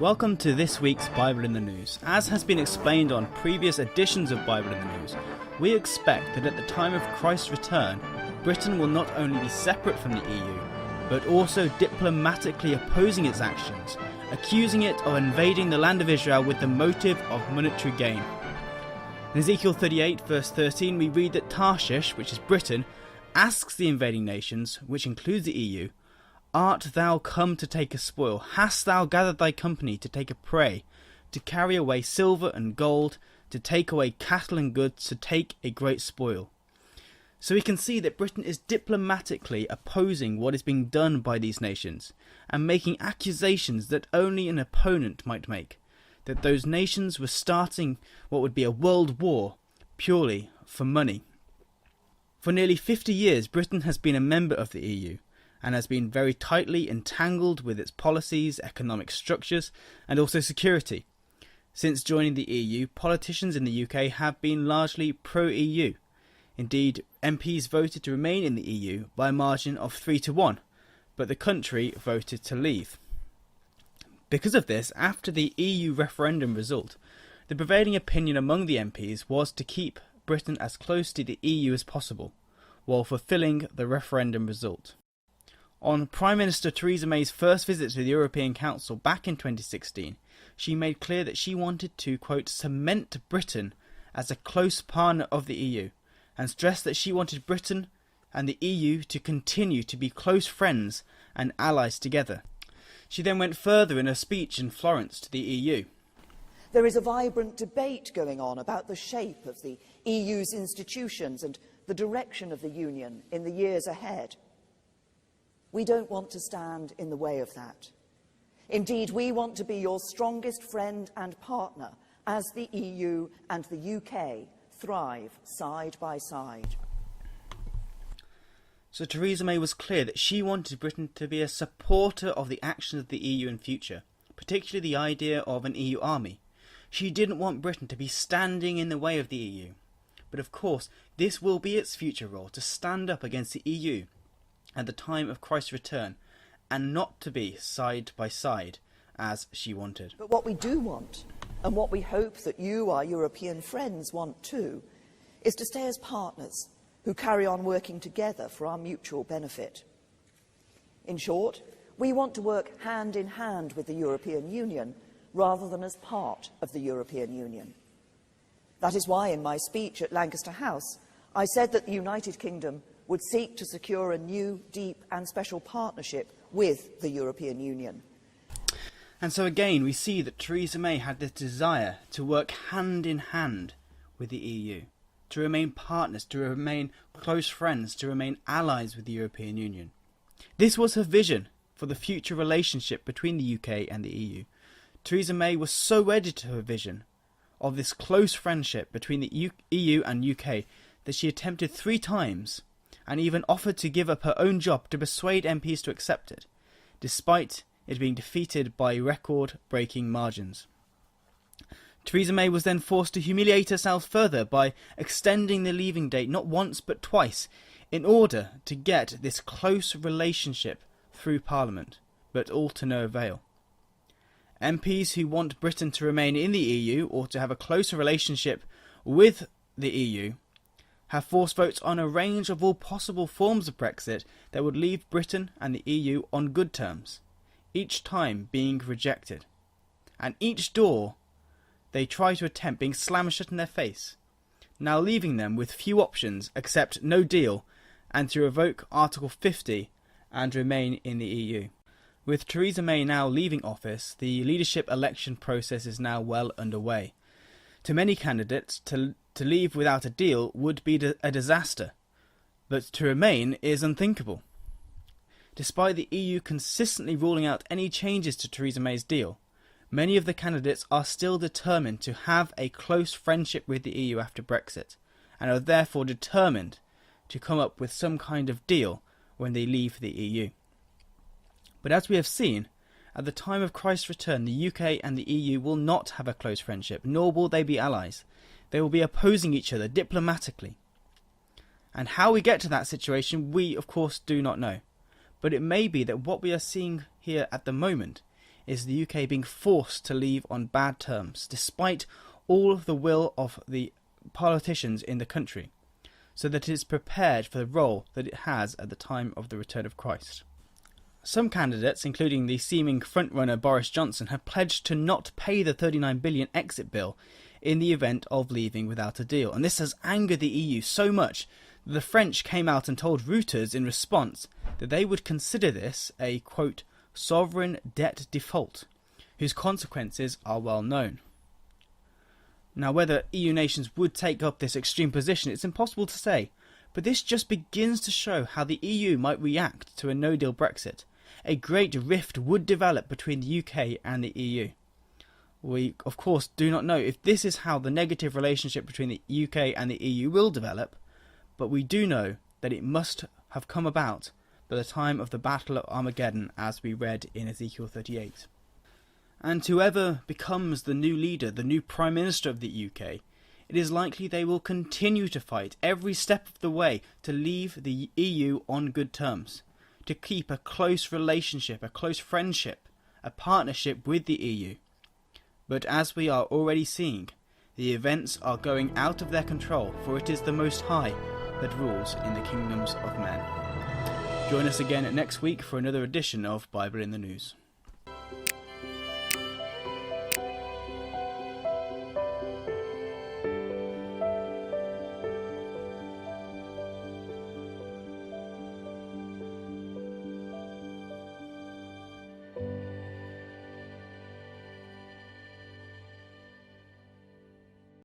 Welcome to this week's Bible in the News. As has been explained on previous editions of Bible in the News, we expect that at the time of Christ's return, Britain will not only be separate from the EU, but also diplomatically opposing its actions, accusing it of invading the land of Israel with the motive of monetary gain. In Ezekiel 38 verse 13 we read that Tarshish, which is Britain, asks the invading nations, which includes the EU, "Art thou come to take a spoil? Hast thou gathered thy company to take a prey, to carry away silver and gold, to take away cattle and goods, to take a great spoil?" So we can see that Britain is diplomatically opposing what is being done by these nations, and making accusations that only an opponent might make, that those nations were starting what would be a world war purely for money. For nearly 50 years Britain has been a member of the EU, and has been very tightly entangled with its policies, economic structures, and also security. Since joining the EU, politicians in the UK have been largely pro-EU. Indeed, MPs voted to remain in the EU by a margin of 3-1, but the country voted to leave. Because of this, after the EU referendum result, the prevailing opinion among the MPs was to keep Britain as close to the EU as possible, while fulfilling the referendum result. On Prime Minister Theresa May's first visit to the European Council back in 2016, she made clear that she wanted to, quote, cement Britain as a close partner of the EU, and stressed that she wanted Britain and the EU to continue to be close friends and allies together. She then went further in her speech in Florence to the EU. There is a vibrant debate going on about the shape of the EU's institutions and the direction of the Union in the years ahead. We don't want to stand in the way of that. Indeed, we want to be your strongest friend and partner as the EU and the UK thrive side by side. So Theresa May was clear that she wanted Britain to be a supporter of the actions of the EU in future, particularly the idea of an EU army. She didn't want Britain to be standing in the way of the EU. But of course, this will be its future role, to stand up against the EU at the time of Christ's return, and not to be side by side as she wanted. But what we do want, and what we hope that you, our European friends, want too, is to stay as partners who carry on working together for our mutual benefit. In short, we want to work hand in hand with the European Union rather than as part of the European Union. That is why in my speech at Lancaster House I said that the United Kingdom would seek to secure a new, deep and special partnership with the European Union. And so again we see that Theresa May had this desire to work hand in hand with the EU, to remain partners, to remain close friends, to remain allies with the European Union. This was her vision for the future relationship between the UK and the EU. Theresa May was so wedded to her vision of this close friendship between the EU and UK that she attempted 3 times and even offered to give up her own job to persuade MPs to accept it, despite it being defeated by record-breaking margins. Theresa May was then forced to humiliate herself further by extending the leaving date not once but twice in order to get this close relationship through Parliament, but all to no avail. MPs who want Britain to remain in the EU or to have a closer relationship with the EU have forced votes on a range of all possible forms of Brexit that would leave Britain and the EU on good terms, each time being rejected. And each door they try to attempt being slammed shut in their face, now leaving them with few options except no deal and to revoke Article 50 and remain in the EU. With Theresa May now leaving office, the leadership election process is now well underway. To many candidates, to leave without a deal would be a disaster, but to remain is unthinkable. Despite the EU consistently ruling out any changes to Theresa May's deal, many of the candidates are still determined to have a close friendship with the EU after Brexit, and are therefore determined to come up with some kind of deal when they leave the EU. But as we have seen, at the time of Christ's return, the UK and the EU will not have a close friendship, nor will they be allies. They will be opposing each other diplomatically. And how we get to that situation, we of course do not know. But it may be that what we are seeing here at the moment is the UK being forced to leave on bad terms, despite all of the will of the politicians in the country, so that it is prepared for the role that it has at the time of the return of Christ. Some candidates, including the seeming frontrunner Boris Johnson, have pledged to not pay the £39 billion exit bill in the event of leaving without a deal, and this has angered the EU so much that the French came out and told Reuters in response that they would consider this a, quote, sovereign debt default, whose consequences are well known. Now, whether EU nations would take up this extreme position, it's impossible to say, but this just begins to show how the EU might react to a no-deal Brexit. A great rift would develop between the UK and the EU. We, of course, do not know if this is how the negative relationship between the UK and the EU will develop, but we do know that it must have come about by the time of the Battle of Armageddon, as we read in Ezekiel 38. And whoever becomes the new leader, the new Prime Minister of the UK, it is likely they will continue to fight every step of the way to leave the EU on good terms, to keep a close relationship, a close friendship, a partnership with the EU. But as we are already seeing, the events are going out of their control, for it is the Most High that rules in the kingdoms of men. Join us again next week for another edition of Bible in the News.